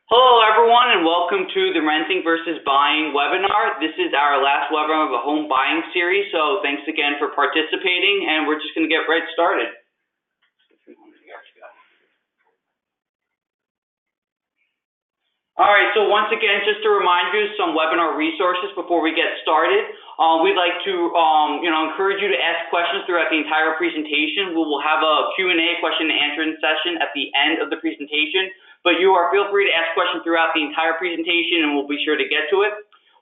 Hello everyone and welcome to the Renting versus Buying webinar. This is our last webinar of the home buying series, so thanks again for participating, and we're just going to get right started. Alright, so once again, just to remind you some webinar resources before we get started. We'd like to encourage you to ask questions throughout the entire presentation. We will have a Q&A question and answering session at the end of the presentation. But feel free to ask questions throughout the entire presentation, and we'll be sure to get to it.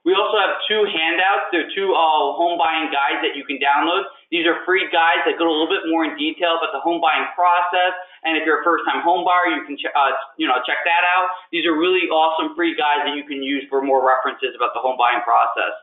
We also have two handouts. There are two home buying guides that you can download. These are free guides that go a little bit more in detail about the home buying process. And if you're a first-time home buyer, you can check that out. These are really awesome free guides that you can use for more references about the home buying process.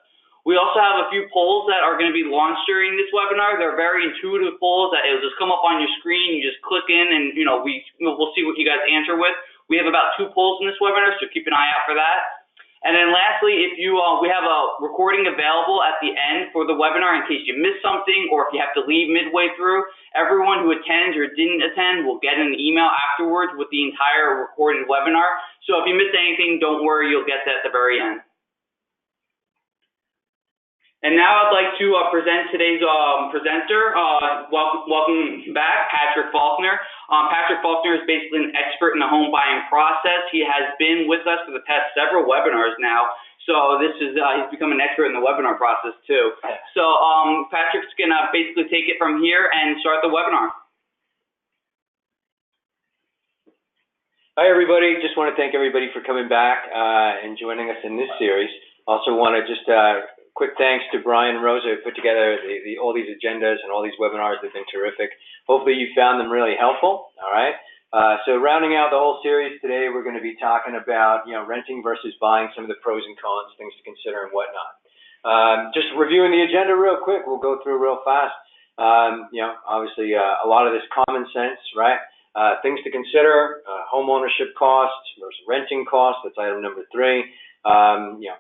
We also have a few polls that are going to be launched during this webinar. They're very intuitive polls that it'll just come up on your screen. You just click in, and we'll see what you guys answer with. We have about 2 polls in this webinar, so keep an eye out for that. And then lastly, we have a recording available at the end for the webinar in case you missed something or if you have to leave midway through. Everyone who attends or didn't attend will get an email afterwards with the entire recorded webinar. So if you missed anything, don't worry, you'll get that at the very end. And now I'd like to present today's presenter. Welcome back, Patrick Faulkner. Patrick Faulkner is basically an expert in the home buying process. He has been with us for the past several webinars now. So he's become an expert in the webinar process too. So Patrick's gonna basically take it from here and start the webinar. Hi everybody, just want to thank everybody for coming back and joining us in this series. Also want to just quick thanks to Brian and Rosa who put together all these agendas and all these webinars. They've been terrific. Hopefully you found them really helpful. All right. So rounding out the whole series today, we're going to be talking about renting versus buying, some of the pros and cons, things to consider and whatnot. Just reviewing the agenda real quick. We'll go through real fast. Obviously a lot of this common sense, right? Things to consider: home ownership costs versus renting costs. That's item number 3.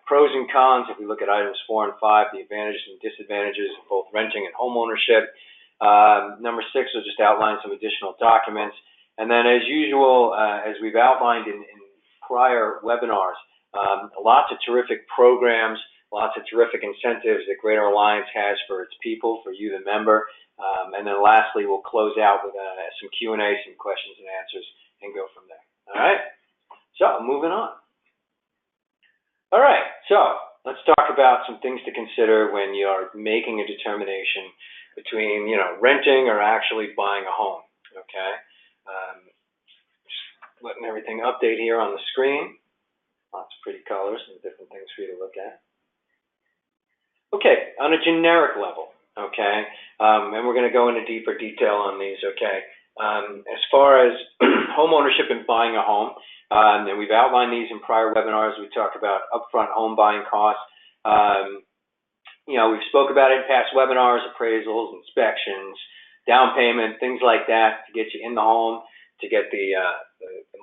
Pros and cons. If we look at items 4 and 5, the advantages and disadvantages of both renting and home ownership. Number 6 will just outline some additional documents. And then, as usual, as we've outlined in prior webinars, lots of terrific programs, lots of terrific incentives that Greater Alliance has for its people, for you, the member. And then lastly, we'll close out with some Q&A, some questions and answers, and go from there. All right? So, moving on. All right, so let's talk about some things to consider when you're making a determination between, renting or actually buying a home, okay? Just letting everything update here on the screen. Lots of pretty colors and different things for you to look at. Okay, on a generic level, okay, and we're going to go into deeper detail on these, okay? As far as home ownership and buying a home, and we've outlined these in prior webinars. We talked about upfront home buying costs. We've spoke about it in past webinars: appraisals, inspections, down payment, things like that to get you in the home, to get the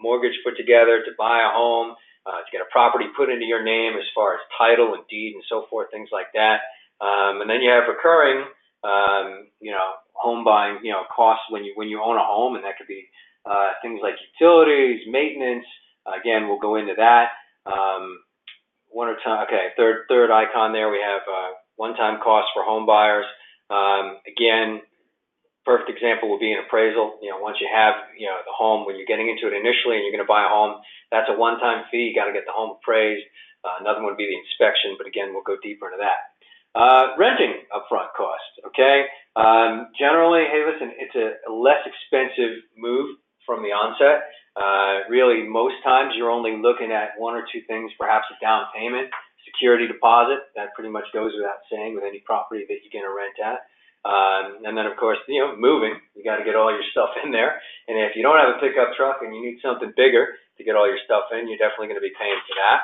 mortgage put together, to buy a home, to get a property put into your name as far as title and deed and so forth, things like that. And then you have recurring, home buying, costs when you own a home, and that could be things like utilities, maintenance. Again, we'll go into that. Third icon there, we have one-time costs for home buyers. Again, perfect example will be an appraisal. Once you have the home, when you're getting into it initially and you're going to buy a home, that's a one-time fee. You got to get the home appraised. Another one would be the inspection, but again, we'll go deeper into that. Renting upfront costs. Okay. Generally, hey, listen, it's a less expensive move from the onset. Really, most times you're only looking at 1 or 2 things, perhaps a down payment, security deposit. That pretty much goes without saying with any property that you're going to rent at. And then, of course, moving. You got to get all your stuff in there. And if you don't have a pickup truck and you need something bigger to get all your stuff in, you're definitely going to be paying for that.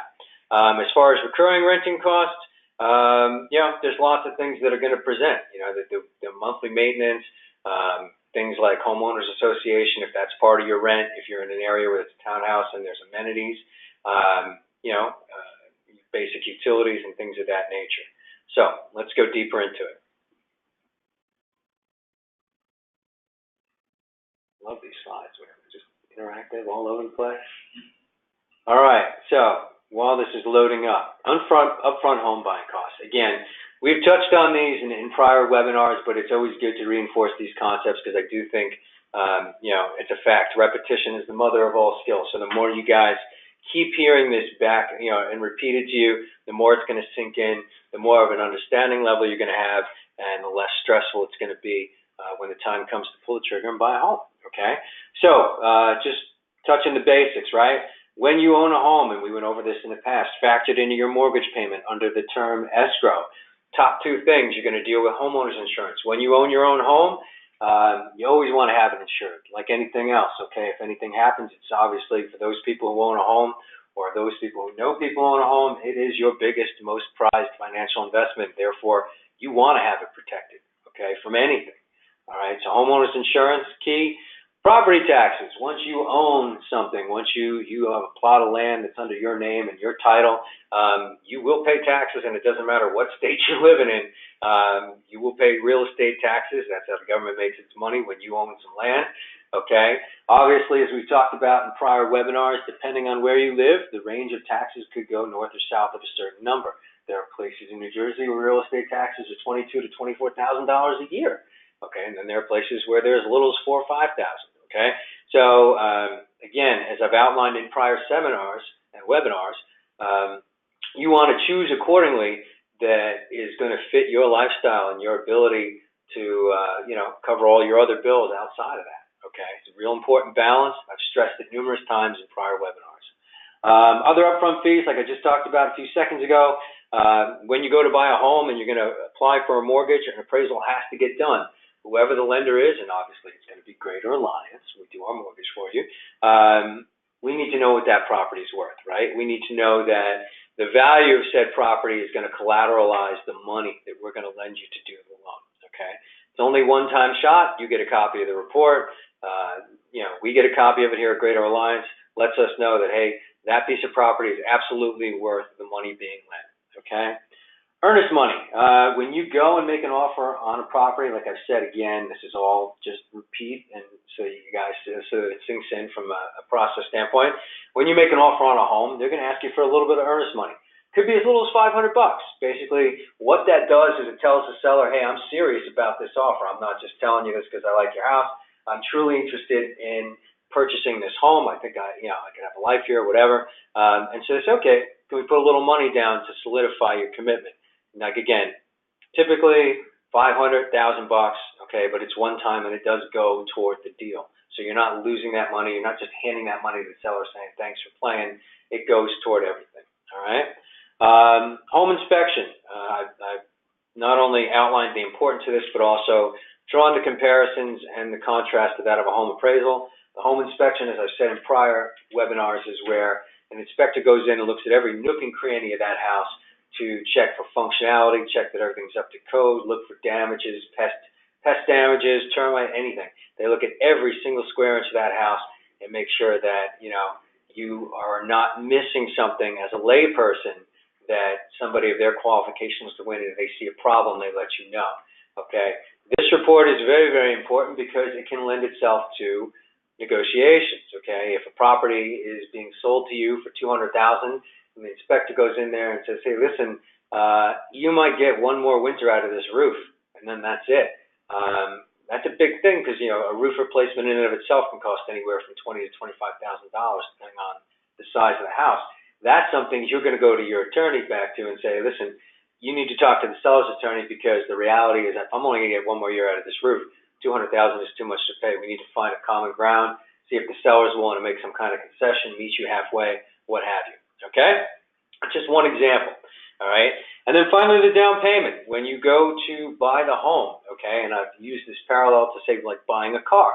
As far as recurring renting costs, there's lots of things that are going to present. The monthly maintenance. Things like homeowners association, if that's part of your rent, if you're in an area where it's a townhouse and there's amenities, basic utilities and things of that nature. So let's go deeper into it. Love these slides where they're just interactive all over the place. All right, so while this is loading up, upfront home buying costs. Again, we've touched on these in prior webinars, but it's always good to reinforce these concepts because I do think, it's a fact. Repetition is the mother of all skills. So the more you guys keep hearing this back, and repeat it to you, the more it's going to sink in, the more of an understanding level you're going to have, and the less stressful it's going to be when the time comes to pull the trigger and buy a home. Okay, so just touching the basics, right? When you own a home, and we went over this in the past, factored into your mortgage payment under the term escrow. Top two things, you're going to deal with homeowner's insurance. When you own your own home, you always want to have it insured, like anything else, okay? If anything happens, it's obviously for those people who own a home or those people who know people who own a home, it is your biggest, most prized financial investment. Therefore, you want to have it protected, okay, from anything, all right? So homeowner's insurance, key. Property taxes. Once you own something, once you have a plot of land that's under your name and your title, you will pay taxes, and it doesn't matter what state you're living in. You will pay real estate taxes. That's how the government makes its money when you own some land. Okay. Obviously, as we've talked about in prior webinars, depending on where you live, the range of taxes could go north or south of a certain number. There are places in New Jersey where real estate taxes are $22,000 to $24,000 a year. Okay, and then there are places where there's as little as $4,000 or $5,000. Okay, so again, as I've outlined in prior seminars and webinars, you want to choose accordingly that is going to fit your lifestyle and your ability to cover all your other bills outside of that. Okay, it's a real important balance. I've stressed it numerous times in prior webinars. Other upfront fees, like I just talked about a few seconds ago, when you go to buy a home and you're going to apply for a mortgage, an appraisal has to get done. Whoever the lender is, and obviously it's going to be Greater Alliance, we do our mortgage for you, we need to know what that property is worth, right? We need to know that the value of said property is going to collateralize the money that we're going to lend you to do the loan, okay? It's only one-time shot. You get a copy of the report. We get a copy of it here at Greater Alliance. Lets us know that, hey, that piece of property is absolutely worth the money being lent, okay? Earnest money. When you go and make an offer on a property, like I've said again, this is all just repeat, and so you guys, so it sinks in from a process standpoint. When you make an offer on a home, they're going to ask you for a little bit of earnest money. Could be as little as $500. Basically, what that does is it tells the seller, hey, I'm serious about this offer. I'm not just telling you this because I like your house. I'm truly interested in purchasing this home. I think I could have a life here, whatever. And so it's okay. Can we put a little money down to solidify your commitment? Like again, typically $500,000, okay, but it's one time and it does go toward the deal. So you're not losing that money. You're not just handing that money to the seller saying thanks for playing. It goes toward everything. All right. Home inspection. I've not only outlined the importance of this, but also drawn the comparisons and the contrast to that of a home appraisal. The home inspection, as I've said in prior webinars, is where an inspector goes in and looks at every nook and cranny of that house to check for functionality, check that everything's up to code, look for damages, pest damages, termite, anything. They look at every single square inch of that house and make sure that, you are not missing something as a layperson, that somebody of their qualifications to win, and if they see a problem, they let you know, okay? This report is very, very important because it can lend itself to negotiations, okay? If a property is being sold to you for $200,000, and the inspector goes in there and says, hey, listen, you might get one more winter out of this roof, and then that's it. That's a big thing because, a roof replacement in and of itself can cost anywhere from $20,000 to $25,000, depending on the size of the house. That's something you're going to go to your attorney back to and say, listen, you need to talk to the seller's attorney because the reality is that I'm only going to get one more year out of this roof. $200,000 is too much to pay. We need to find a common ground, see if the seller's willing to make some kind of concession, meet you halfway, what have you. Okay? Just one example, all right? And then finally, the down payment. When you go to buy the home, okay, and I've used this parallel to say like buying a car.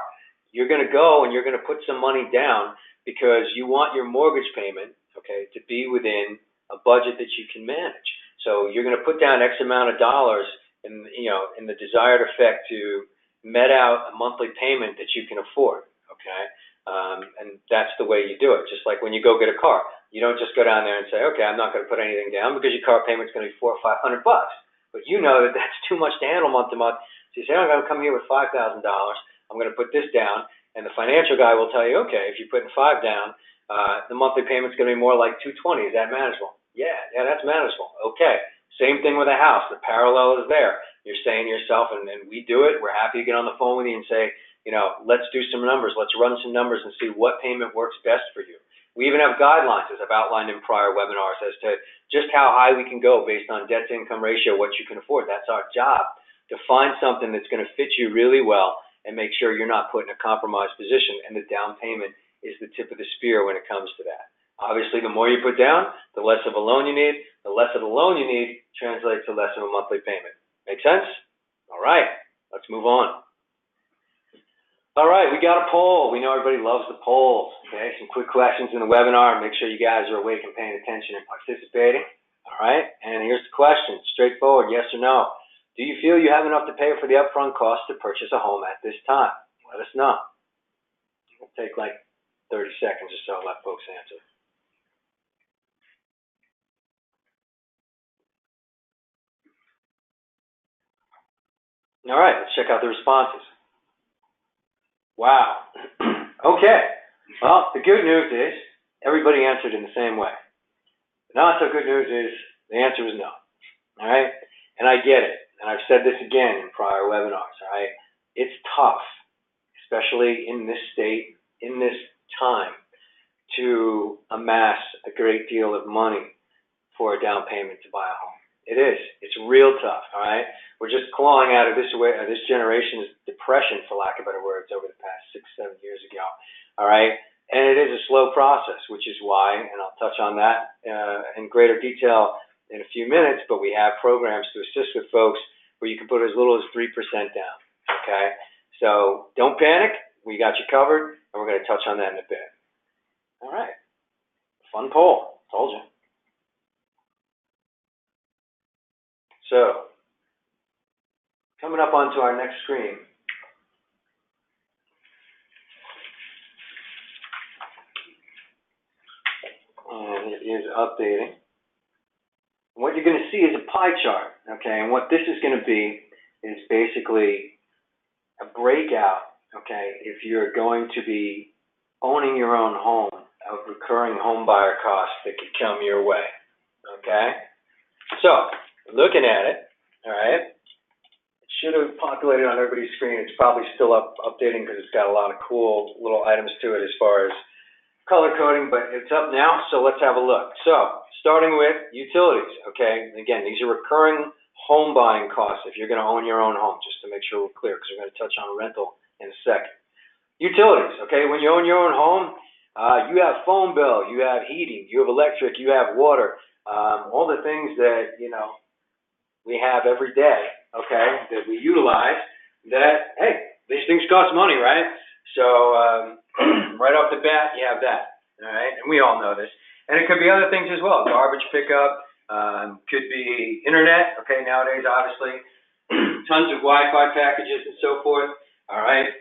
You're going to go and you're going to put some money down because you want your mortgage payment, okay, to be within a budget that you can manage. So you're going to put down X amount of dollars in the desired effect to met out a monthly payment that you can afford, okay? And that's the way you do it. Just like when you go get a car. You don't just go down there and say, okay, I'm not going to put anything down because your car payment's going to be $400 or $500. But you know that that's too much to handle month to month. So you say, I'm going to come here with $5,000. I'm going to put this down. And the financial guy will tell you, okay, if you're putting $5,000 down, The monthly payment's going to be more like $220. Is that manageable? Yeah, that's manageable. Okay. Same thing with a house. The parallel is there. You're saying to yourself, and we do it. We're happy to get on the phone with you and say, let's do some numbers. Let's run some numbers and see what payment works best for you. We even have guidelines, as I've outlined in prior webinars, as to just how high we can go based on debt-to-income ratio, what you can afford. That's our job, to find something that's going to fit you really well and make sure you're not put in a compromised position. And the down payment is the tip of the spear when it comes to that. Obviously, the more you put down, the less of a loan you need. The less of a loan you need translates to less of a monthly payment. Make sense? All right, let's move on. All right, we got a poll. We know everybody loves the polls. Okay, some quick questions in the webinar. Make sure you guys are awake and paying attention and participating. All right, and here's the question. Straightforward, yes or no. Do you feel you have enough to pay for the upfront cost to purchase a home at this time? Let us know. It'll take like 30 seconds or so, let folks answer. All right, let's check out the responses. Wow. Okay. Well, the good news is everybody answered in the same way. The not so good news is the answer is no. All right? And I get it. And I've said this again in prior webinars. All right? It's tough, especially in this state, in this time, to amass a great deal of money for a down payment to buy a home. It is. It's real tough, all right? We're just clawing out of this generation's depression, for lack of better words, over the past 6-7 years ago, all right? And it is a slow process, which is why, and I'll touch on that in greater detail in a few minutes, but we have programs to assist with folks where you can put as little as 3% down, okay? So don't panic. We got you covered, and we're going to touch on that in a bit. All right. Fun poll. Told you. So, coming up onto our next screen, and it is updating. What you're going to see is a pie chart, okay? And what this is going to be is basically a breakout, okay, if you're going to be owning your own home, of recurring home buyer costs that could come your way, okay? So, looking at it, all right, it should have populated on everybody's screen. It's probably still updating because it's got a lot of cool little items to it as far as color coding, but it's up now, so let's have a look. So, starting with utilities, okay? Again, these are recurring home buying costs if you're going to own your own home, just to make sure we're clear, because we're going to touch on rental in a second. Utilities, okay? When you own your own home, you have phone bill, you have heating, you have electric, you have water, all the things that, we have every day, okay, that we utilize, that, hey, these things cost money, right? So right off the bat, you have that, all right? And we all know this. And it could be other things as well. Garbage pickup, could be internet, okay, nowadays, obviously, tons of Wi-Fi packages and so forth, all right?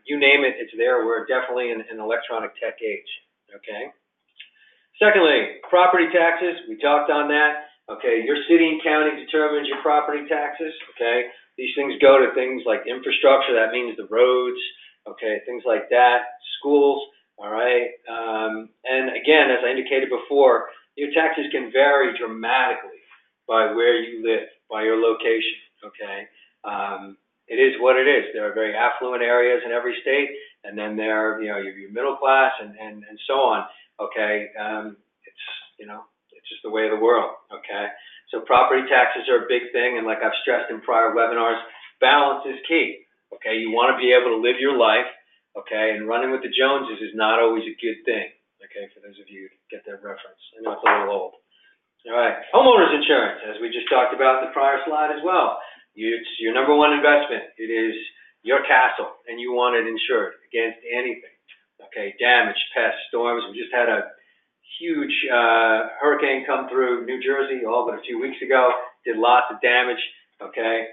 You name it, it's there. We're definitely in an electronic tech age, okay? Secondly, property taxes, we talked on that. Okay, your city and county determines your property taxes, okay? These things go to things like infrastructure, that means the roads, okay, things like that, schools, all right? And again, as I indicated before, your taxes can vary dramatically by where you live, by your location, okay? It is what it is. There are very affluent areas in every state, and then there are, your middle class and so on, okay? It's just the way of the world, okay? So property taxes are a big thing, and like I've stressed in prior webinars, balance is key, okay? You want to be able to live your life, okay? And running with the Joneses is not always a good thing, okay, for those of you who get that reference. I know it's a little old. All right, homeowners insurance, as we just talked about in the prior slide as well. It's your number one investment. It is your castle, and you want it insured against anything, okay? Damage, pests, storms. We just had a huge hurricane come through New Jersey all but a few weeks ago, did lots of damage, okay?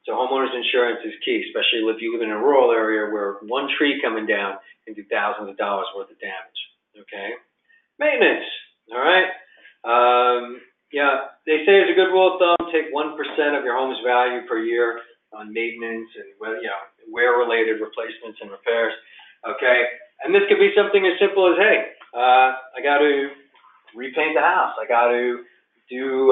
So homeowners insurance is key, especially if you live in a rural area where one tree coming down can do thousands of dollars worth of damage, okay? Maintenance, all right? Yeah, they say as a good rule of thumb, take 1% of your home's value per year on maintenance and wear-related replacements and repairs. okay? And this could be something as simple as, hey, I got to repaint the house. I got to do,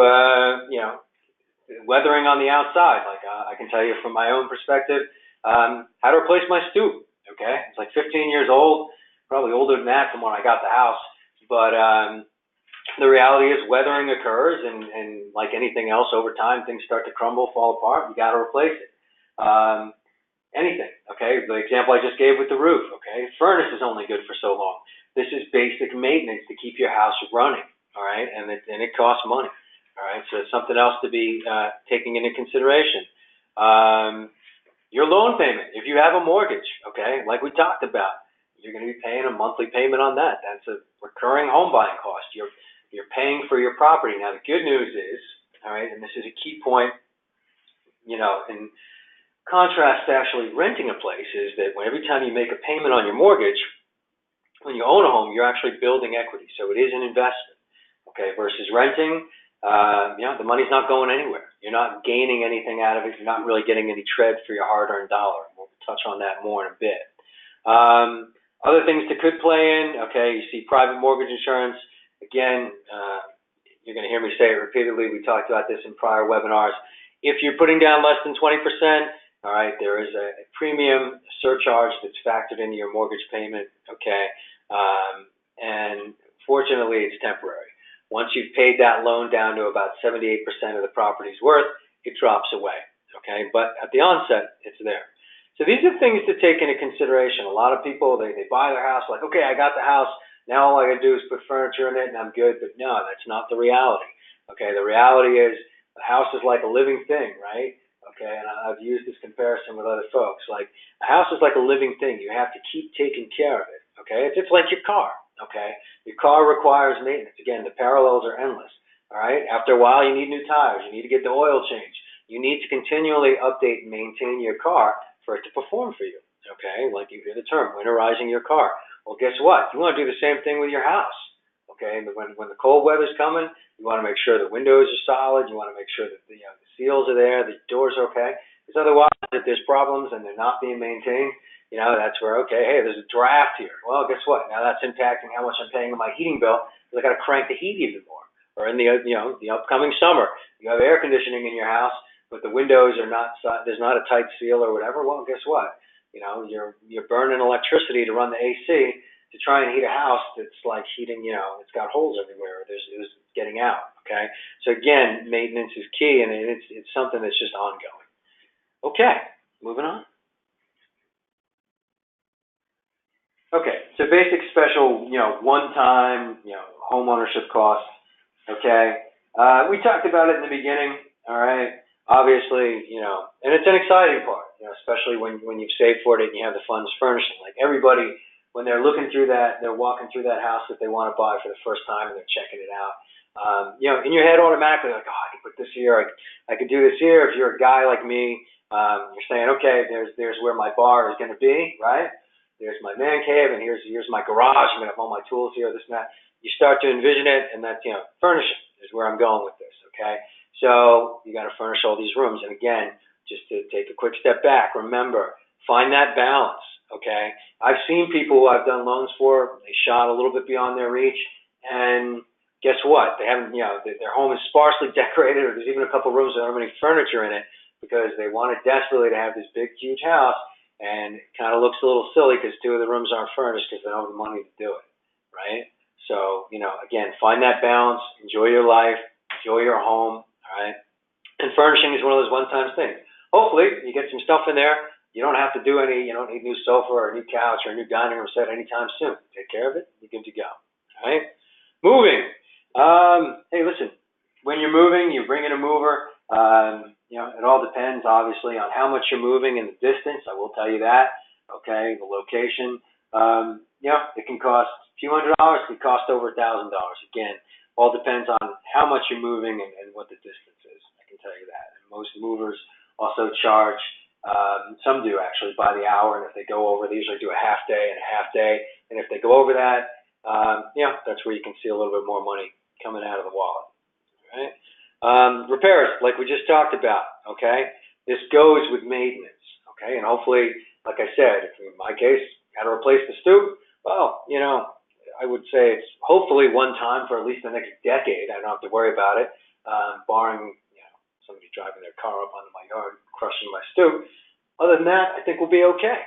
weathering on the outside. Like I can tell you from my own perspective, how to replace my stoop, okay? It's like 15 years old, probably older than that from when I got the house. But the reality is weathering occurs, and like anything else, over time, things start to crumble, fall apart. You got to replace it. Anything, okay? The example I just gave with the roof, okay? Furnace is only good for so long. This is basic maintenance to keep your house running, all right? And it costs money, all right? So it's something else to be taking into consideration. Your loan payment, if you have a mortgage, okay, like we talked about, you're going to be paying a monthly payment on that. That's a recurring home buying cost. You're paying for your property. Now, the good news is, all right, and this is a key point, in contrast to actually renting a place, is that every time you make a payment on your mortgage, when you own a home, you're actually building equity. So it is an investment, okay, versus renting, the money's not going anywhere. You're not gaining anything out of it. You're not really getting any tread for your hard-earned dollar. We'll touch on that more in a bit. Other things that could play in, okay, you see private mortgage insurance. Again, you're going to hear me say it repeatedly. We talked about this in prior webinars. If you're putting down less than 20%, all right, there is a premium surcharge that's factored into your mortgage payment, okay, and fortunately it's temporary. Once you've paid that loan down to about 78% of the property's worth, it drops away, okay, but at the onset, it's there. So these are things to take into consideration. A lot of people, they buy their house like, okay, I got the house, now all I gotta do is put furniture in it and I'm good, but no, that's not the reality, okay, the reality is the house is like a living thing, right? Okay, and I've used this comparison with other folks. Like, a house is like a living thing. You have to keep taking care of it, okay? It's like your car, okay? Your car requires maintenance. Again, the parallels are endless, all right? After a while, you need new tires. You need to get the oil changed. You need to continually update and maintain your car for it to perform for you, okay? Like you hear the term, winterizing your car. Well, guess what? You want to do the same thing with your house, okay? When the cold weather's coming, you want to make sure the windows are solid. You want to make sure that the seals are there, the doors are okay. Because otherwise, if there's problems and they're not being maintained, that's where, okay, hey, there's a draft here. Well, guess what? Now that's impacting how much I'm paying on my heating bill because I got to crank the heat even more. Or in the upcoming summer, you have air conditioning in your house, but the windows are not, there's not a tight seal or whatever. Well, guess what? You're burning electricity to run the AC to try and heat a house that's like heating, it's got holes everywhere. There's getting out, okay? So again, maintenance is key, and it's something that's just ongoing. Okay, moving on. Okay, so basic special, one-time, home ownership costs, okay? We talked about it in the beginning, all right? Obviously, and it's an exciting part, especially when you've saved for it and you have the funds furnishing. Like everybody, when they're looking through that, they're walking through that house that they want to buy for the first time and they're checking it out. In your head automatically, like, oh, I can put this here, I could do this here. If you're a guy like me, you're saying, okay, there's where my bar is going to be, right? There's my man cave, and here's my garage. I'm going to have all my tools here, this and that. You start to envision it, and that's, furnishing is where I'm going with this, okay? So you got to furnish all these rooms. And again, just to take a quick step back, remember, find that balance, okay? I've seen people who I've done loans for, they shot a little bit beyond their reach, and guess what? They haven't, their home is sparsely decorated, or there's even a couple rooms that don't have any furniture in it because they wanted desperately to have this big, huge house, and it kind of looks a little silly because two of the rooms aren't furnished because they don't have the money to do it, right? So, again, find that balance, enjoy your life, enjoy your home, all right? And furnishing is one of those one-time things. Hopefully, you get some stuff in there. You don't have to do you don't need a new sofa or a new couch or a new dining room set anytime soon. Take care of it, you're good to go, all right? Moving. Hey, listen, when you're moving, you bring in a mover. It all depends, obviously, on how much you're moving and the distance. I will tell you that, okay, the location. It can cost a few $100s. It can cost over $1,000. Again, all depends on how much you're moving and what the distance is. I can tell you that. And most movers also charge, some do actually, by the hour. And if they go over, they usually do a half day and a half day. And if they go over that, that's where you can see a little bit more money coming out of the wallet, all right? Repairs, like we just talked about, okay? This goes with maintenance, okay? And hopefully, like I said, in my case, got to replace the stoop? Well, I would say it's hopefully one time for at least the next decade. I don't have to worry about it, barring somebody driving their car up onto my yard, crushing my stoop. Other than that, I think we'll be okay.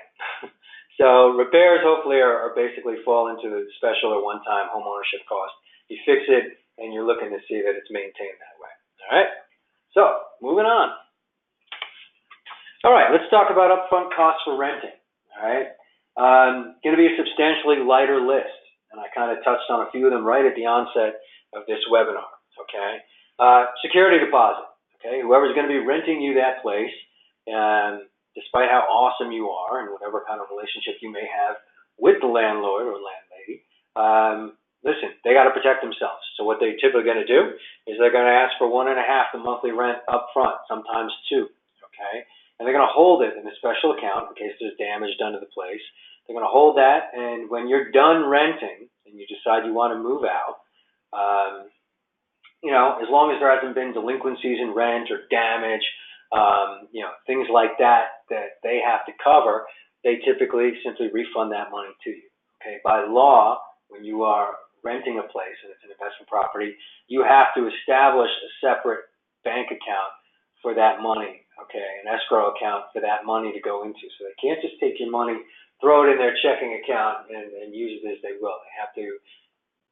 So repairs hopefully are basically fall into the special or one-time home ownership cost. You fix it, and you're looking to see that it's maintained that way. All right? So moving on. All right, let's talk about upfront costs for renting. All right? Going to be a substantially lighter list, and I kind of touched on a few of them right at the onset of this webinar. Okay? Security deposit. Okay? Whoever's going to be renting you that place, despite how awesome you are and whatever kind of relationship you may have with the landlord or landlady, listen, they got to protect themselves. So what they're typically going to do is they're going to ask for 1.5 the monthly rent up front, sometimes 2. Okay? And they're going to hold it in a special account in case there's damage done to the place. They're going to hold that, and when you're done renting and you decide you want to move out, as long as there hasn't been delinquencies in rent or damage, things like that they have to cover, they typically simply refund that money to you. Okay? By law, when you are renting a place and it's an investment property, you have to establish a separate bank account for that money, okay, an escrow account for that money to go into. So they can't just take your money, throw it in their checking account, and use it as they will. They have to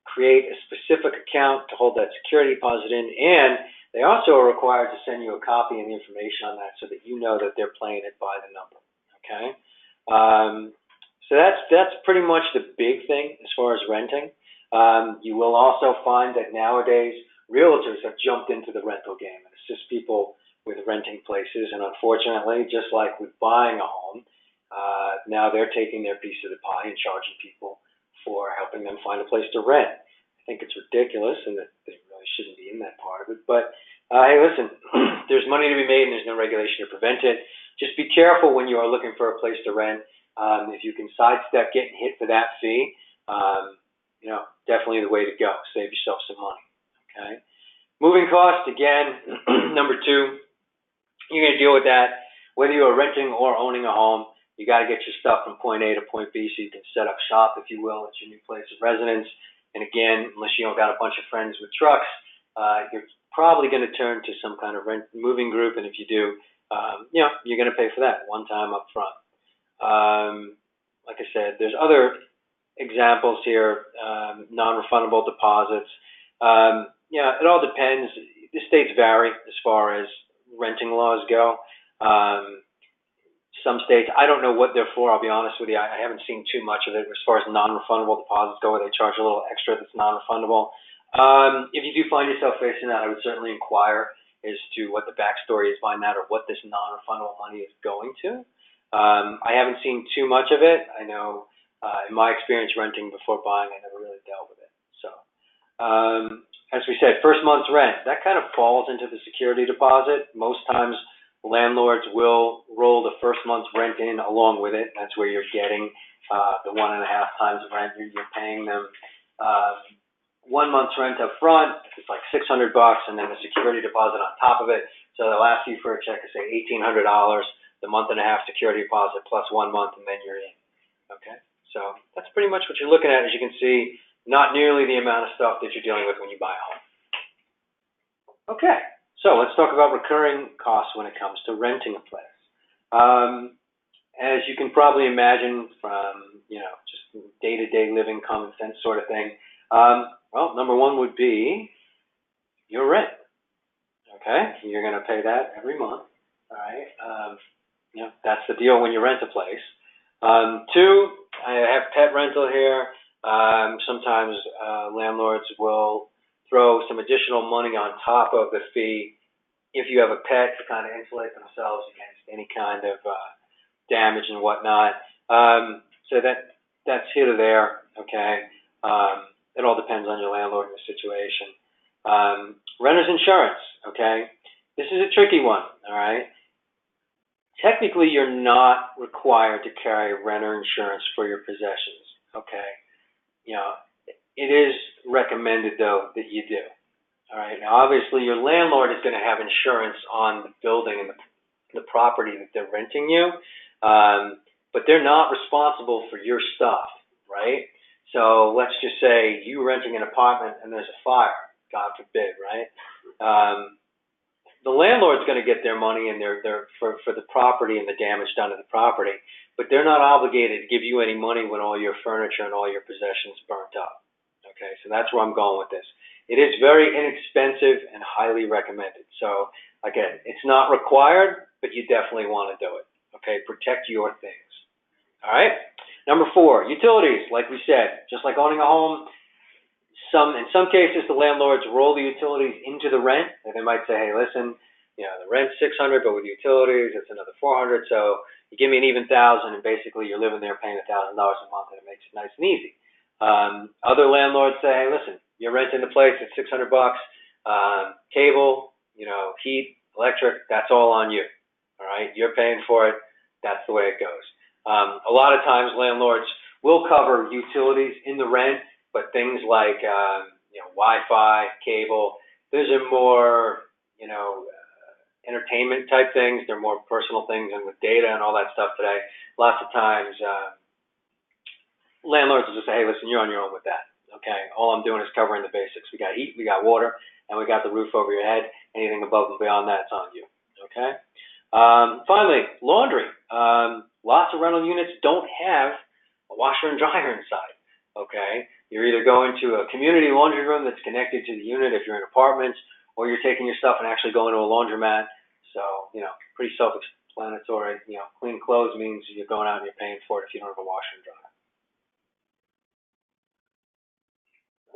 create a specific account to hold that security deposit in, and they also are required to send you a copy and the information on that so that you know that they're playing it by the number, okay? So that's pretty much the big thing as far as renting. You will also find that nowadays realtors have jumped into the rental game and assist people with renting places, and unfortunately, just like with buying a home, now they're taking their piece of the pie and charging people for helping them find a place to rent. I think it's ridiculous, and that they really shouldn't be in that part of it. But hey, listen, there's money to be made, and there's no regulation to prevent it. Just be careful when you are looking for a place to rent. If you can sidestep getting hit for that fee, definitely the way to go. Save yourself some money. Okay. Moving costs, again, number 2. You're going to deal with that. Whether you are renting or owning a home, you got to get your stuff from point A to point B so you can set up shop, if you will, at your new place of residence. And again, unless you don't got a bunch of friends with trucks, you're probably going to turn to some kind of moving group. And if you do, you're going to pay for that one time up front. Like I said, there's other examples here, non-refundable deposits. It all depends. The states vary as far as renting laws go. Some states, I don't know what they're for, I'll be honest with you. I haven't seen too much of it as far as non-refundable deposits go, where they charge a little extra that's non-refundable. If you do find yourself facing that, I would certainly inquire as to what the backstory is behind that or what this non-refundable money is going to. I haven't seen too much of it. I know in my experience renting before buying, I never really dealt with it. So, as we said, first month's rent, that kind of falls into the security deposit. Most times landlords will roll the first month's rent in along with it. That's where you're getting the 1.5 times rent. You're paying them 1 month's rent up front. It's like $600, and then the security deposit on top of it. So they'll ask you for a check of, say, $1,800, the 1.5 security deposit plus 1 month, and then you're in. Okay? So that's pretty much what you're looking at. As you can see, not nearly the amount of stuff that you're dealing with when you buy a home. Okay. So let's talk about recurring costs when it comes to renting a place. As you can probably imagine from, just day-to-day living, common sense sort of thing, well, number 1 would be your rent. Okay? You're going to pay that every month. All right? That's the deal when you rent a place. 2, I have pet rental here. Sometimes landlords will throw some additional money on top of the fee if you have a pet to kind of insulate themselves against any kind of damage and whatnot. So that's here to there, okay? It all depends on your landlord and the situation. Renter's insurance, okay? This is a tricky one, all right? Technically, you're not required to carry renter insurance for your possessions, okay? It is recommended, though, that you do. All right. Now, obviously, your landlord is going to have insurance on the building and the property that they're renting you. but they're not responsible for your stuff, right? So let's just say you renting an apartment and there's a fire, God forbid, right? The landlord's going to get their money and for the property and the damage done to the property, but they're not obligated to give you any money when all your furniture and all your possessions burnt up. Okay, so that's where I'm going with this. It is very inexpensive and highly recommended. So again, it's not required, but you definitely want to do it. Okay, protect your things. All right. Number 4, utilities. Like we said, just like owning a home, in some cases the landlords roll the utilities into the rent, and they might say, hey, listen, you know, the rent's $600, but with utilities it's another $400. So you give me an even $1,000, and basically you're living there paying $1,000 a month, and it makes it nice and easy. Other landlords say, hey, listen, you're renting the place at $600, cable, you know, heat, electric, that's all on you. All right, you're paying for it. That's the way it goes. A lot of times landlords will cover utilities in the rent, but things like you know, Wi-Fi, cable, those are more, you know, entertainment type things. They're more personal things, and with data and all that stuff today, lots of times landlords will just say, hey, listen, you're on your own with that. Okay, all I'm doing is covering the basics. We got heat, we got water, and we got the roof over your head. Anything above and beyond that, it's on you. Okay. Finally, laundry. Lots of rental units don't have a washer and dryer inside. Okay, you're either going to a community laundry room that's connected to the unit if you're in apartments, or you're taking your stuff and actually going to a laundromat. So, you know, pretty self-explanatory. You know, clean clothes means you're going out and you're paying for it if you don't have a washer and dryer.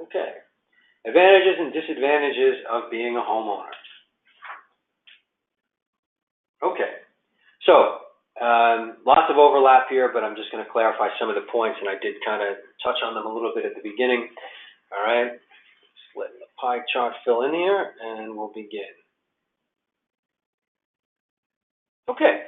Okay, advantages and disadvantages of being a homeowner. Okay, so lots of overlap here, but I'm just going to clarify some of the points, and I did kind of touch on them a little bit at the beginning. All right, just let the pie chart fill in here, and we'll begin. Okay,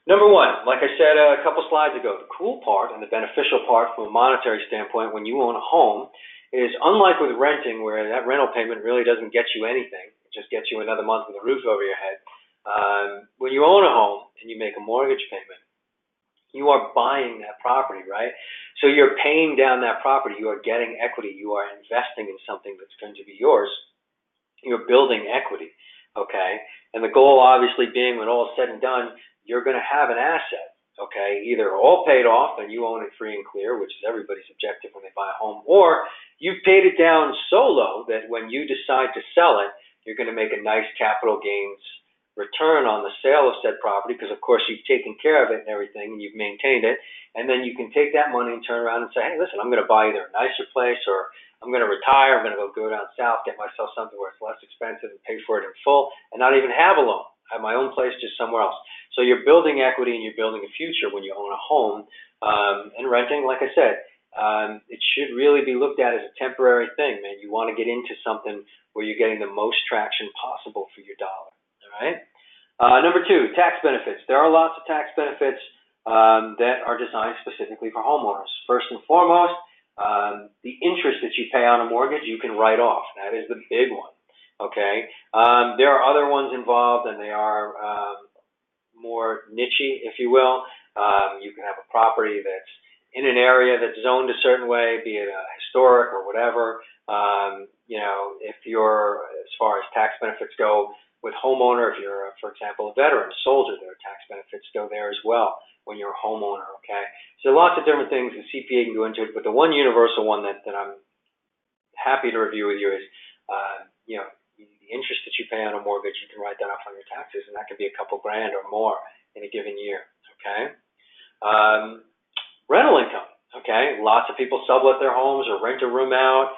number 1, like I said a couple slides ago, the cool part and the beneficial part from a monetary standpoint when you own a home is, unlike with renting, where that rental payment really doesn't get you anything, it just gets you another month with a roof over your head. When you own a home and you make a mortgage payment, you are buying that property, right? So you're paying down that property. You are getting equity. You are investing in something that's going to be yours. You're building equity, okay? And the goal obviously being, when all is said and done, you're going to have an asset, okay? Either all paid off and you own it free and clear, which is everybody's objective when they buy a home, or you've paid it down so low that when you decide to sell it, you're going to make a nice capital gains return on the sale of said property, because of course you've taken care of it and everything, and you've maintained it, and then you can take that money and turn around and say, hey, listen, I'm going to buy either a nicer place, or I'm going to retire, I'm going to go down south, get myself something where it's less expensive and pay for it in full, and not even have a loan. I have my own place just somewhere else. So you're building equity and you're building a future when you own a home. And renting, like I said, it should really be looked at as a temporary thing, man. You want to get into something where you're getting the most traction possible for your dollar. All right. Number 2, tax benefits. There are lots of tax benefits that are designed specifically for homeowners. First and foremost, the interest that you pay on a mortgage, you can write off. That is the big one. Okay. There are other ones involved, and they are more niche-y, if you will. You can have a property that's in an area that's zoned a certain way, be it historic or whatever. You know, if you're, as far as tax benefits go, with homeowner, if you're, for example, a veteran, a soldier, there are tax benefits go there as well when you're a homeowner, okay? So lots of different things, the CPA can go into it, but the one universal one that I'm happy to review with you is, you know, the interest that you pay on a mortgage, you can write that off on your taxes, and that could be a couple grand or more in a given year, okay? Rental income, okay? Lots of people sublet their homes or rent a room out,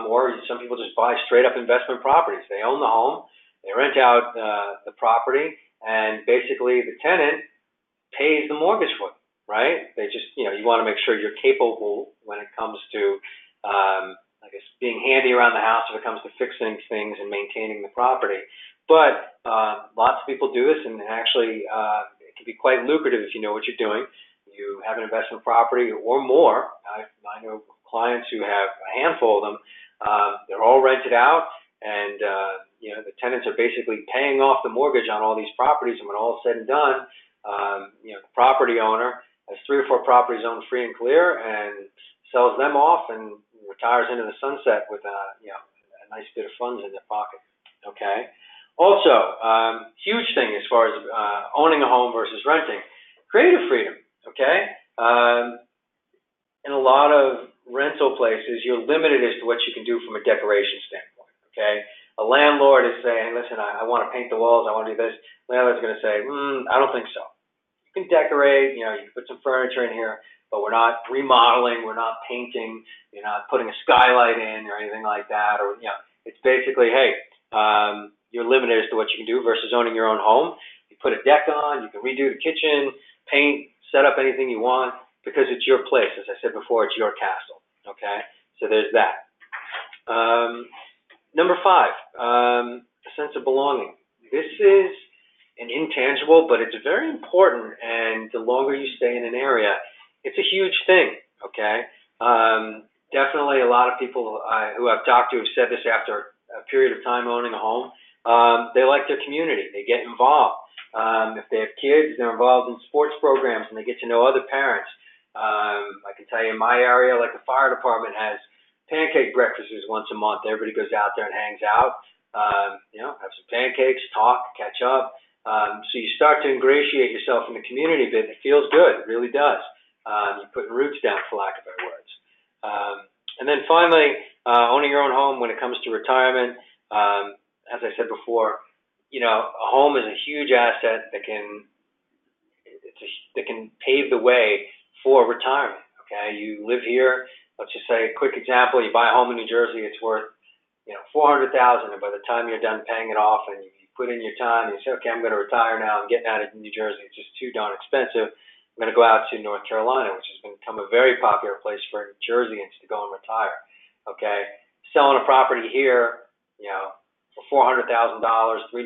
or some people just buy straight up investment properties. They own the home, they rent out the property, and basically the tenant pays the mortgage for it, right? They just, you know, you want to make sure you're capable when it comes to, I guess, being handy around the house if it comes to fixing things and maintaining the property. But lots of people do this, and actually it can be quite lucrative if you know what you're doing. You have an investment property or more. I know clients who have a handful of them. They're all rented out, and you know, the tenants are basically paying off the mortgage on all these properties, and when all is said and done, you know, the property owner has 3 or 4 properties owned free and clear and sells them off and retires into the sunset with a nice bit of funds in their pocket. Okay. Also, huge thing as far as owning a home versus renting, creative freedom. Okay. In a lot of rental places, you're limited as to what you can do from a decoration standpoint. Okay. A landlord is saying, listen, I want to paint the walls, I want to do this. Landlord's going to say, I don't think so. You can decorate, you can put some furniture in here, but we're not remodeling, we're not painting, you're not putting a skylight in or anything like that. Or, it's basically, hey, you're limited as to what you can do versus owning your own home. You put a deck on, you can redo the kitchen, paint, set up anything you want because it's your place. As I said before, it's your castle. Okay, so there's that. Number 5, a sense of belonging. This is an intangible, but it's very important, and the longer you stay in an area, it's a huge thing, okay? Definitely a lot of people who I've talked to have said this after a period of time owning a home. They like their community. They get involved. If they have kids, they're involved in sports programs, and they get to know other parents. I can tell you in my area, like the fire department has pancake breakfasts once a month. Everybody goes out there and hangs out, have some pancakes, talk, catch up. So you start to ingratiate yourself in the community a bit. It feels good. It really does. You're putting roots down, for lack of better words. And then finally, owning your own home when it comes to retirement. As I said before, a home is a huge asset that can pave the way for retirement. Okay, you live here. Let's just say a quick example: you buy a home in New Jersey, it's worth $400,000, and by the time you're done paying it off and you put in your time, you say, okay, I'm going to retire now. I'm getting out of New Jersey. It's just too darn expensive. I'm going to go out to North Carolina, which has become a very popular place for New Jerseyans to go and retire. Okay, selling a property here, for $400,000, $390,000. They're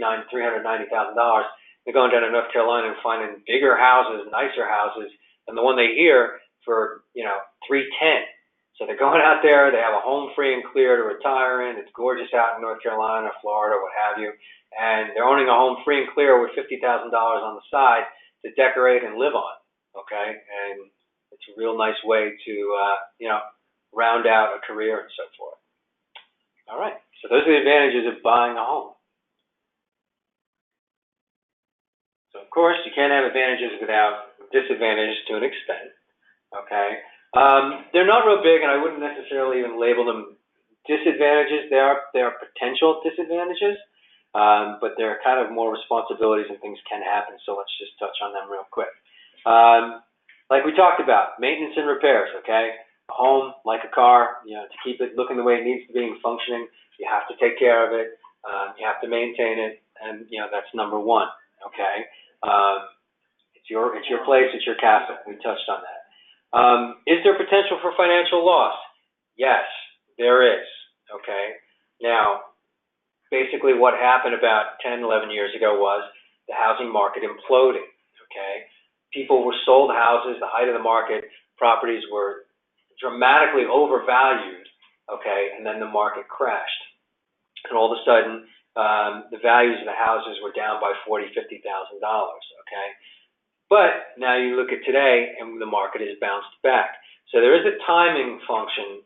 going down to North Carolina and finding bigger houses, nicer houses than the one they hear for $310,000. So they're going out there, they have a home free and clear to retire in. It's gorgeous out in North Carolina, Florida, what have you. And they're owning a home free and clear with $50,000 on the side to decorate and live on. Okay? And it's a real nice way to, round out a career and so forth. All right. So those are the advantages of buying a home. So, of course, you can't have advantages without disadvantages to an extent. Okay? They're not real big, and I wouldn't necessarily even label them disadvantages. They are potential disadvantages, but they're kind of more responsibilities and things can happen, so let's just touch on them real quick. Like we talked about, maintenance and repairs, okay? A home, like a car, to keep it looking the way it needs to be and functioning, you have to take care of it, you have to maintain it, and, that's number 1, okay? It's your place, it's your castle. We touched on that. Is there potential for financial loss? Yes, there is, okay? Now, basically what happened about 10, 11 years ago was the housing market imploded, okay? People were sold houses, the height of the market, properties were dramatically overvalued, okay, and then the market crashed. And all of a sudden, the values of the houses were down by $40,000, $50,000, okay? But now you look at today, and the market has bounced back. So there is a timing function,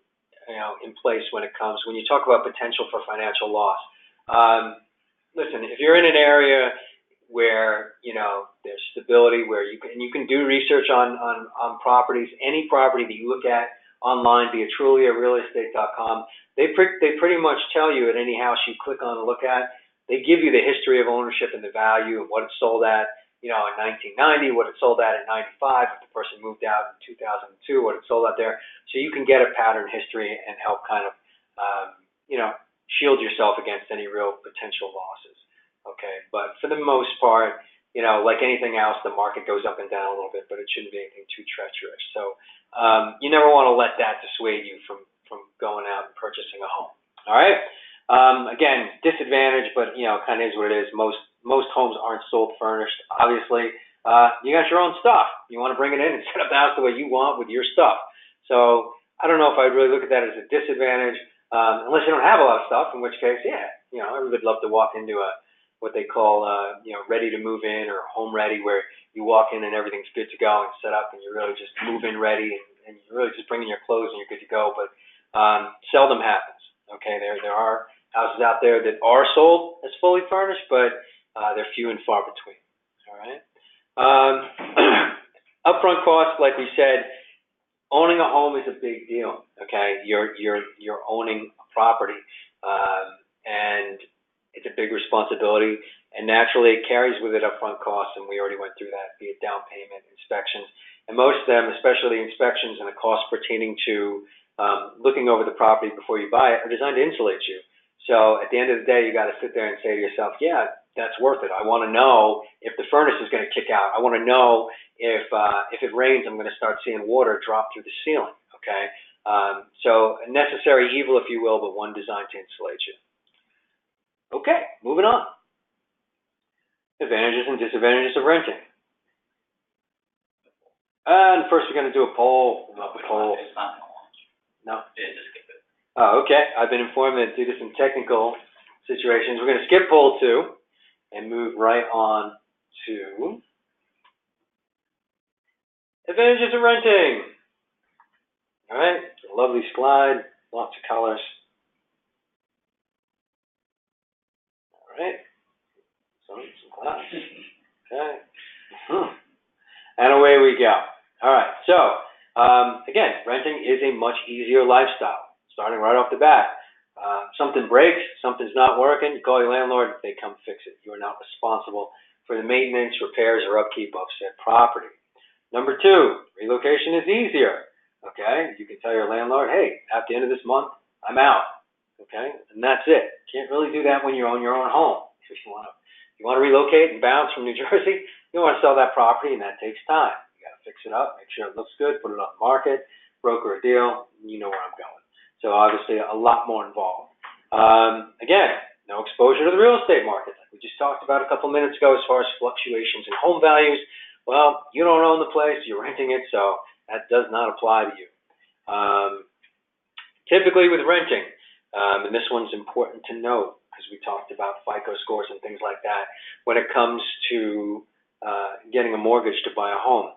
in place when you talk about potential for financial loss. Listen, if you're in an area where there's stability, where you can do research on properties, any property that you look at online, be it truliarealestate.com, they pretty much tell you at any house you click on and look at, they give you the history of ownership and the value and what it sold at. In 1990, what it sold at in 95, if the person moved out in 2002, what it sold out there. So you can get a pattern history and help kind of, shield yourself against any real potential losses. Okay, but for the most part, like anything else, the market goes up and down a little bit, but it shouldn't be anything too treacherous. So you never want to let that dissuade you from going out and purchasing a home. All right. Again, disadvantage, but kind of is what it is. Most homes aren't sold furnished. Obviously, you got your own stuff. You want to bring it in and set up the house the way you want with your stuff. So I don't know if I'd really look at that as a disadvantage, unless you don't have a lot of stuff. In which case, everybody'd love to walk into a what they call, ready to move in or home ready, where you walk in and everything's good to go and set up, and you're really just move-in ready, and you're really just bringing your clothes and you're good to go. But seldom happens. Okay, there are houses out there that are sold as fully furnished, but they're few and far between. All right. Upfront costs, like we said, owning a home is a big deal. Okay, you're owning a property, and it's a big responsibility, and naturally it carries with it upfront costs, and we already went through that, be it down payment, inspections, and most of them, especially inspections and the costs pertaining to looking over the property before you buy it, are designed to insulate you. So at the end of the day, you got to sit there and say to yourself, yeah, that's worth it. I want to know if the furnace is going to kick out. I want to know if it rains, I'm going to start seeing water drop through the ceiling. Okay, so a necessary evil, if you will, but one designed to insulate you. Okay, moving on. Advantages and disadvantages of renting. And first, we're going to do a poll. It's not going to launch. No. Yeah, just skip it. Oh, okay. I've been informed that due to some technical situations, we're going to skip poll 2 and move right on to advantages of renting. All right, a lovely slide, lots of colors. All right, some glass. Okay, and away we go. All right, so again, renting is a much easier lifestyle. Starting right off the bat, something breaks, something's not working, you call your landlord, they come fix it. You are not responsible for the maintenance, repairs, or upkeep of said property. Number 2, relocation is easier. Okay, you can tell your landlord, hey, at the end of this month, I'm out. Okay, and that's it. Can't really do that when you own your own home. If you want to relocate and bounce from New Jersey, you want to sell that property, and that takes time. You got to fix it up, make sure it looks good, put it on the market, broker a deal. You know where I'm going. So obviously, a lot more involved. Again, no exposure to the real estate market, like we just talked about a couple minutes ago, as far as fluctuations in home values. Well, you don't own the place, you're renting it, so that does not apply to you. Typically with renting, and this one's important to note because we talked about FICO scores and things like that, when it comes to getting a mortgage to buy a home.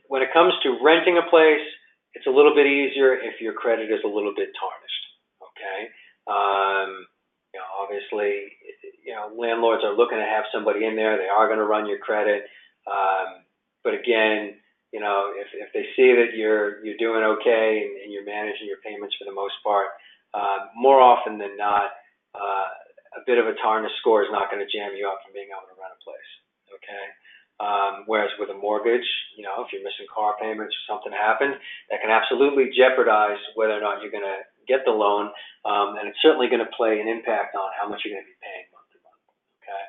When it comes to renting a place, it's a little bit easier if your credit is a little bit tarnished, okay? Obviously, landlords are looking to have somebody in there. They are going to run your credit. But again, if they see that you're doing okay and you're managing your payments for the most part, more often than not, a bit of a tarnished score is not going to jam you up from being able to rent a place, okay? Whereas with a mortgage, if you're missing car payments or something happened, that can absolutely jeopardize whether or not you're going to get the loan, and it's certainly going to play an impact on how much you're going to be paying month to month, okay?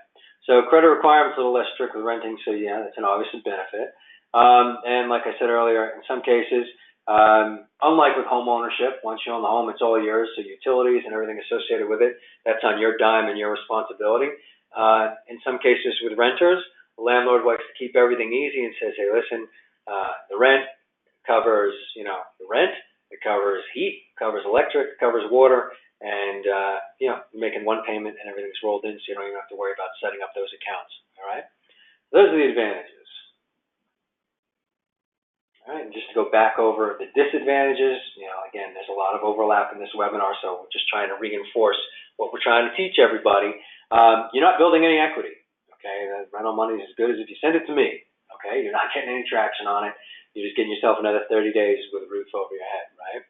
So credit requirements are a little less strict with renting, so yeah, that's an obvious benefit. And like I said earlier, in some cases, unlike with home ownership, once you own the home, it's all yours, so utilities and everything associated with it, that's on your dime and your responsibility. In some cases with renters, the landlord likes to keep everything easy and says, hey, listen, the rent covers, the rent, it covers heat, covers electric, covers water, and, you're making one payment and everything's rolled in, so you don't even have to worry about setting up those accounts, all right? Those are the advantages. All right, and just to go back over the disadvantages, again, there's a lot of overlap in this webinar, so we're just trying to reinforce what we're trying to teach everybody. You're not building any equity, okay? The rental money is as good as if you send it to me, okay? You're not getting any traction on it. You're just getting yourself another 30 days with a roof over your head, right?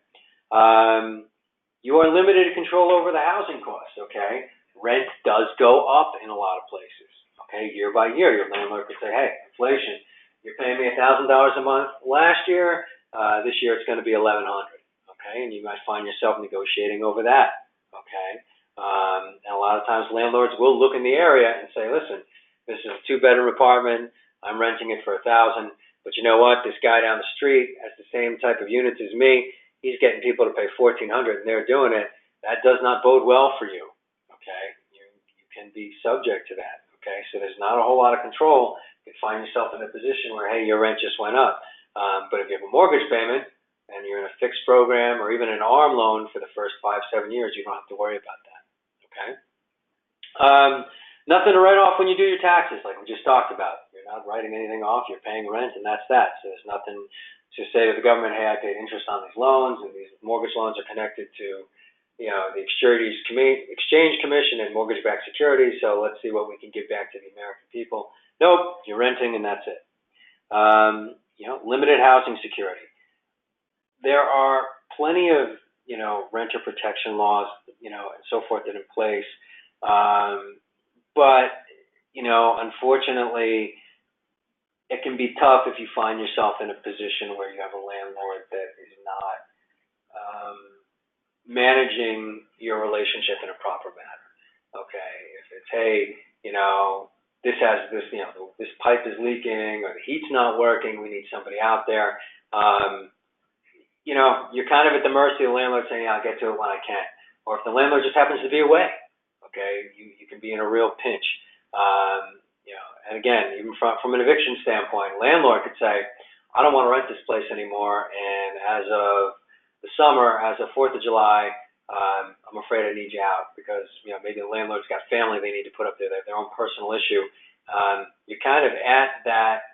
You are limited control over the housing costs, okay? Rent does go up in a lot of places, okay? Year by year, your landlord could say, hey, inflation, you're paying me $1,000 a month last year, this year it's going to be $1,100, okay? And you might find yourself negotiating over that, okay? And a lot of times landlords will look in the area and say, listen, this is a 2-bedroom apartment, I'm renting it for $1,000, but you know what, this guy down the street has the same type of units as me, he's getting people to pay $1,400 and they're doing it. That does not bode well for you, okay? You can be subject to that, okay? So there's not a whole lot of control. You can find yourself in a position where, hey, your rent just went up. But if you have a mortgage payment and you're in a fixed program or even an ARM loan for the first 5-7 years, you don't have to worry about that, okay? Nothing to write off when you do your taxes, like we just talked about. You're not writing anything off. You're paying rent, and that's that. So there's nothing to say to the government, hey, I paid interest on these loans, and these mortgage loans are connected to, the Exchange Commission and mortgage-backed securities, so let's see what we can give back to the American people. Nope, you're renting, and that's it. Limited housing security. There are plenty of, renter protection laws, and so forth that are in place. But, unfortunately, it can be tough if you find yourself in a position where you have a landlord that is not managing your relationship in a proper manner. Okay, if it's, hey, this pipe is leaking or the heat's not working, we need somebody out there. You're kind of at the mercy of the landlord saying, yeah, I'll get to it when I can. Or if the landlord just happens to be away, okay, you can be in a real pinch. And again, even from an eviction standpoint, a landlord could say, I don't want to rent this place anymore, and as of the summer, as of 4th of July, I'm afraid I need you out because, maybe the landlord's got family they need to put up there, they have their own personal issue. You're kind of at that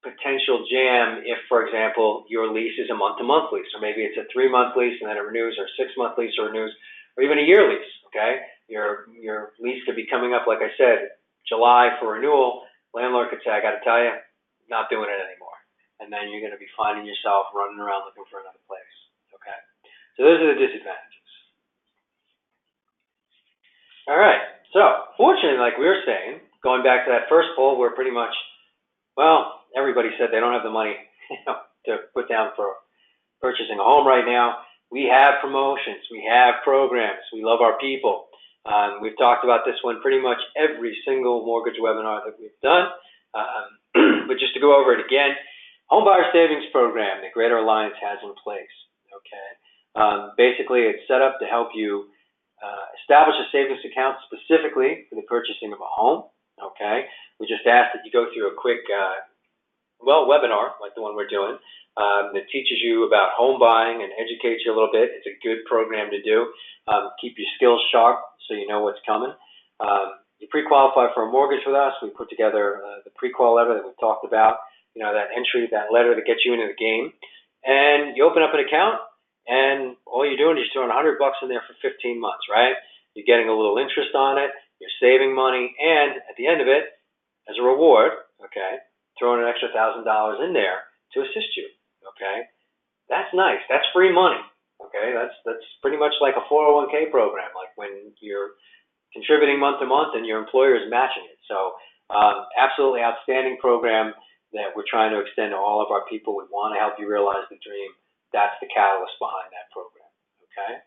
potential jam if, for example, your lease is a month-to-month lease, or maybe it's a 3-month lease and then it renews, or a 6-month lease or renews, or even a year lease, okay? Your lease could be coming up, like I said, July for renewal. Landlord could say, I got to tell you, not doing it anymore. And then you're going to be finding yourself running around looking for another place, okay? So those are the disadvantages. All right, so fortunately, like we were saying, going back to that first poll where pretty much, everybody said they don't have the money to put down for purchasing a home right now. We have promotions, we have programs, we love our people. We've talked about this one pretty much every single mortgage webinar that we've done. But just to go over it again, Homebuyer Savings Program that Greater Alliance has in place. Okay, basically it's set up to help you establish a savings account specifically for the purchasing of a home. Okay, we just ask that you go through a quick webinar like the one we're doing that teaches you about home buying and educates you a little bit. It's a good program to do. Keep your skills sharp so you know what's coming. You pre-qualify for a mortgage with us. We put together the pre-qual letter that we've talked about, that entry, that letter that gets you into the game. And you open up an account, and all you're doing is throwing $100 in there for 15 months, right? You're getting a little interest on it, you're saving money, and at the end of it, as a reward, okay, throwing an extra $1,000 in there to assist you, okay? That's nice. That's free money, okay? That's pretty much like a 401k program, like when you're contributing month to month and your employer is matching it. So absolutely outstanding program that we're trying to extend to all of our people. We want to help you realize the dream. That's the catalyst behind that program, okay?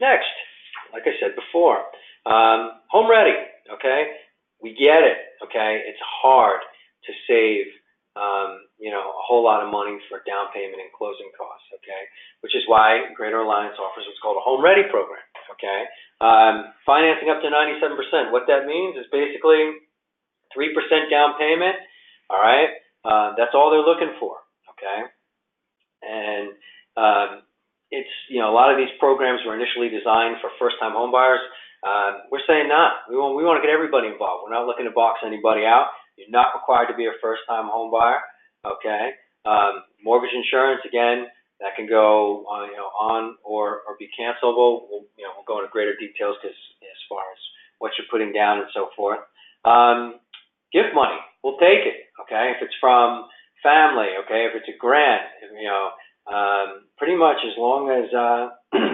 Next, like I said before, home ready, okay? We get it, okay? It's hard to save, a whole lot of money for down payment and closing costs, okay? Which is why Greater Alliance offers what's called a home ready program, okay? Financing up to 97%. What that means is basically 3% down payment, all right? That's all they're looking for, okay? And it's, a lot of these programs were initially designed for first-time home buyers. We're saying not. We want to get everybody involved. We're not looking to box anybody out. You're not required to be a first-time home buyer, okay? Mortgage insurance, again, that can go on or be cancelable. We'll go into greater details as far as what you're putting down and so forth. Gift money, we'll take it, okay? If it's from family, okay? If it's a grant, pretty much as long as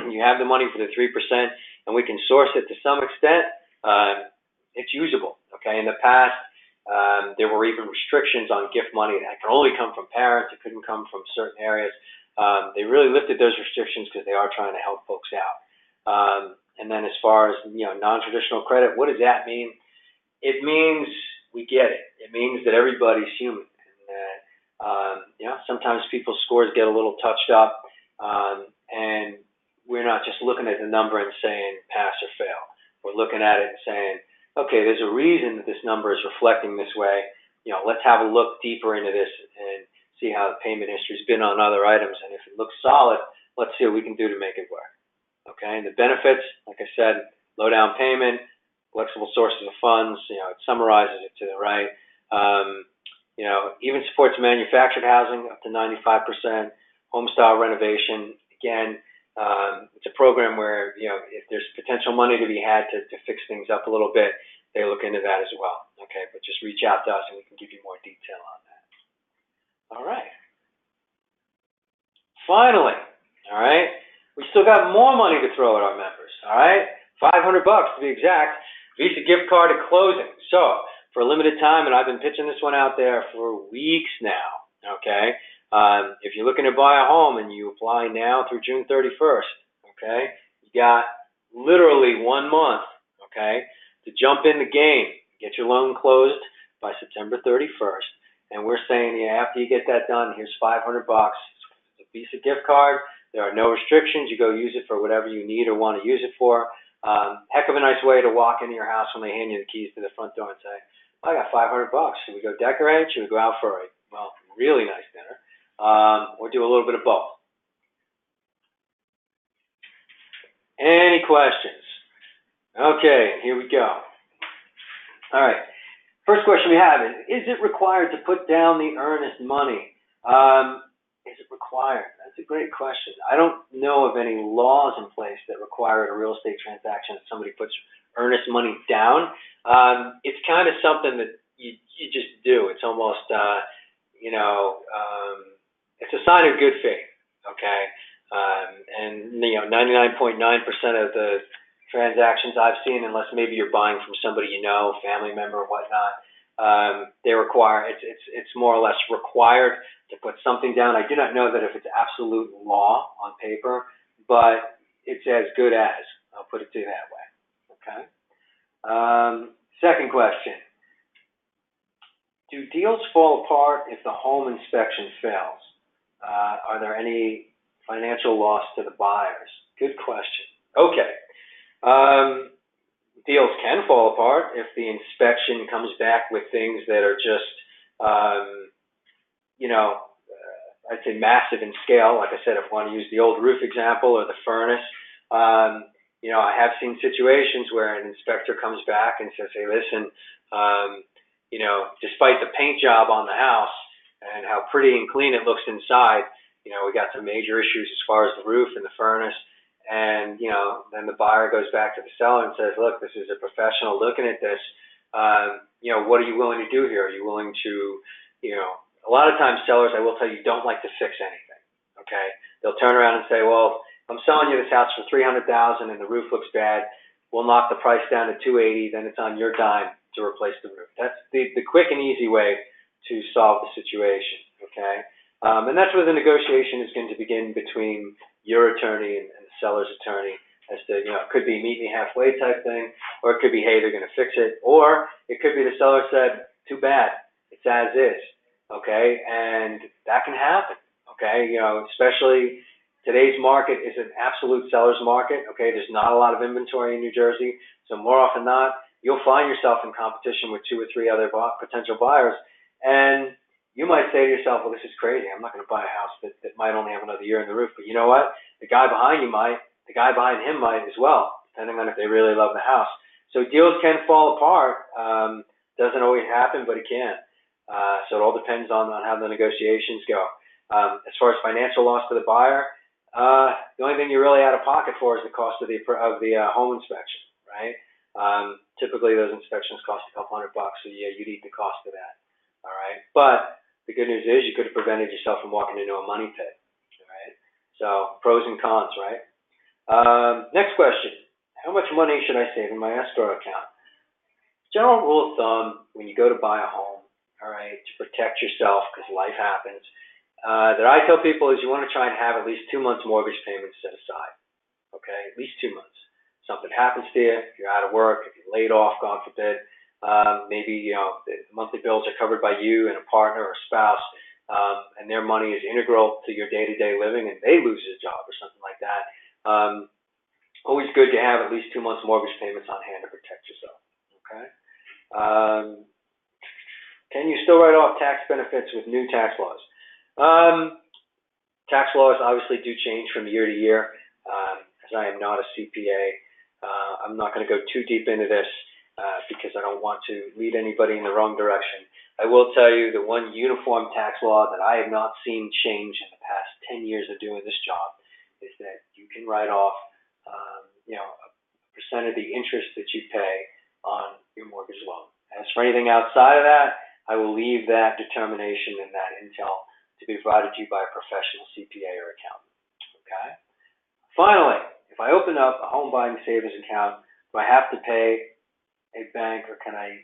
you have the money for the 3% and we can source it to some extent, it's usable, okay? In the past, there were even restrictions on gift money that could only come from parents. It couldn't come from certain areas. They really lifted those restrictions because they are trying to help folks out. And then as far as, non-traditional credit, what does that mean? It means we get it. It means that everybody's human. And that, sometimes people's scores get a little touched up, and we're not just looking at the number and saying pass or fail. We're looking at it and saying, okay, there's a reason that this number is reflecting this way. Let's have a look deeper into this and see how the payment history's been on other items. And if it looks solid, let's see what we can do to make it work. okay? And the benefits, like I said, low down payment, flexible sources of funds, it summarizes it to the right. Even supports manufactured housing up to 95%, home style renovation. Again, it's a program where, if there's potential money to be had to fix things up a little bit, they look into that as well, okay? But just reach out to us and we can give you more detail on that. All right. Finally, all right, we still got more money to throw at our members, all right? $500 to be exact, Visa gift card at closing. So, for a limited time, and I've been pitching this one out there for weeks now, okay? If you're looking to buy a home and you apply now through June 31st, okay, you got literally 1 month, okay, to jump in the game, get your loan closed by September 31st. And we're saying, after you get that done, here's $500. It's a Visa gift card. There are no restrictions. You go use it for whatever you need or want to use it for. Heck of a nice way to walk into your house when they hand you the keys to the front door and say, I got $500. Should we go decorate? Should we go out for a really nice dinner? Or do a little bit of both? Any questions? Okay, here we go. All right. First question we have is it required to put down the earnest money? Is it required? That's a great question. I don't know of any laws in place that require a real estate transaction that somebody puts earnest money down. It's kind of something that you just do. It's almost, it's a sign of good faith, okay? And 99.9% of the transactions I've seen, unless maybe you're buying from somebody family member or whatnot, they require, it's more or less required to put something down. I do not know that if it's absolute law on paper, but it's as good as, I'll put it to you that way, okay? Second question. Do deals fall apart if the home inspection fails? Are there any financial loss to the buyers? Good question. Okay. Deals can fall apart if the inspection comes back with things that are just, I'd say massive in scale. Like I said, if you want to use the old roof example or the furnace, I have seen situations where an inspector comes back and says, hey, listen, despite the paint job on the house and how pretty and clean it looks inside, we got some major issues as far as the roof and the furnace. And, then the buyer goes back to the seller and says, look, this is a professional looking at this. What are you willing to do here? Are you willing to, a lot of times sellers, I will tell you, don't like to fix anything, okay? They'll turn around and say, well, I'm selling you this house for $300,000 and the roof looks bad. We'll knock the price down to $280,000, then it's on your dime to replace the roof. That's the quick and easy way to solve the situation, okay? And that's where the negotiation is going to begin between your attorney and the seller's attorney as to, it could be meet me halfway type thing, or it could be, hey, they're going to fix it, or it could be the seller said, too bad, it's as is, okay? And that can happen, okay? Especially today's market is an absolute seller's market, okay? There's not a lot of inventory in New Jersey, so more often than not, you'll find yourself in competition with 2 or 3 other potential buyers, and you might say to yourself, well, this is crazy. I'm not going to buy a house that might only have another year in the roof. But you know what? The guy behind you might. The guy behind him might as well, depending on if they really love the house. So deals can fall apart. Doesn't always happen, but it can. So it all depends on how the negotiations go. As far as financial loss to the buyer, the only thing you're really out of pocket for is the cost of the home inspection, right? Typically, those inspections cost a couple $100, so yeah, you'd eat the cost of that. All right, but the good news is you could have prevented yourself from walking into a money pit. All right, so pros and cons, right? Next question: how much money should I save in my escrow account? General rule of thumb: when you go to buy a home, all right, to protect yourself because life happens, that I tell people is you want to try and have at least 2 months mortgage payments set aside. Okay, at least 2 months. Something happens to you, if you're out of work, if you're laid off, God forbid. Maybe the monthly bills are covered by you and a partner or spouse, and their money is integral to your day-to-day living, and they lose their job or something like that. Always good to have at least 2 months mortgage payments on hand to protect yourself. Okay. Can you still write off tax benefits with new tax laws? Tax laws obviously do change from year to year. As finances. I am not a CPA. I'm not going to go too deep into this because I don't want to lead anybody in the wrong direction. I will tell you the one uniform tax law that I have not seen change in the past 10 years of doing this job is that you can write off, a percent of the interest that you pay on your mortgage loan. As for anything outside of that, I will leave that determination and that intel to be provided to you by a professional CPA or accountant. Okay? Finally, if I open up a home buying savings account, do I have to pay a bank or can I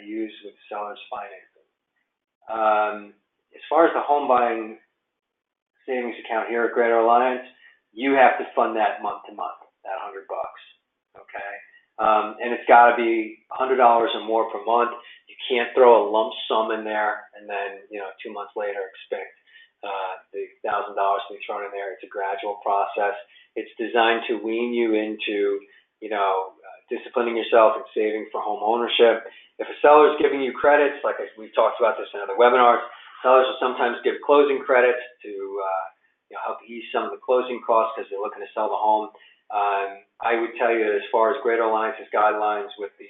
use with seller's financing? As far as the home buying savings account here at Greater Alliance, you have to fund that month to month, that $100. Okay? And it's got to be $100 or more per month. You can't throw a lump sum in there and then, 2 months later expect the $1,000 to be thrown in there. It's a gradual process. It's designed to wean you into, disciplining yourself and saving for home ownership. If a seller is giving you credits, like we've talked about this in other webinars, sellers will sometimes give closing credits to help ease some of the closing costs because they're looking to sell the home. I would tell you that as far as Greater Alliance's guidelines with the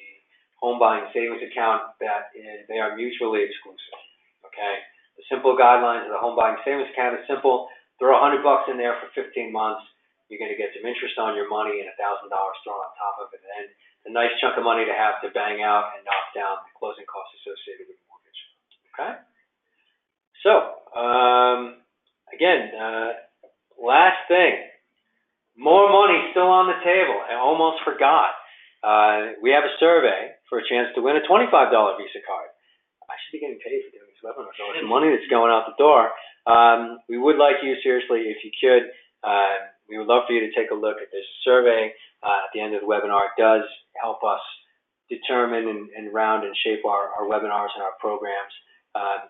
home buying savings account, they are mutually exclusive. Okay, the simple guidelines of the home buying savings account is simple. Throw $100 in there for 15 months. You're going to get some interest on your money and $1,000 thrown on top of it, and a nice chunk of money to have to bang out and knock down the closing costs associated with the mortgage. Okay. So again, last thing. More money still on the table. I almost forgot. We have a survey for a chance to win a $25 Visa card. I should be getting paid for doing these webinars. All this money that's going out the door. We would like you, seriously, if you could, we would love for you to take a look at this survey at the end of the webinar. It does help us determine and round and shape our webinars and our programs.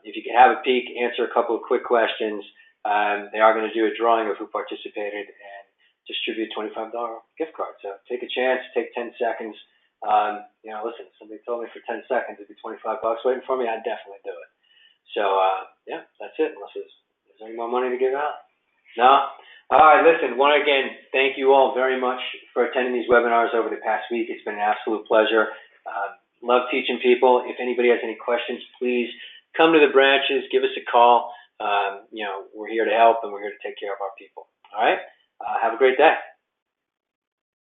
If you can have a peek, answer a couple of quick questions. They are going to do a drawing of who participated and distribute a $25 gift card. So take a chance, take 10 seconds. Listen, somebody told me for 10 seconds it'd be $25 waiting for me, I'd definitely do it. So, that's it, unless there's any more money to give out. No? All right, listen, again, thank you all very much for attending these webinars over the past week. It's been an absolute pleasure. Love teaching people. If anybody has any questions, please come to the branches, give us a call. We're here to help and we're here to take care of our people. All right? Have a great day.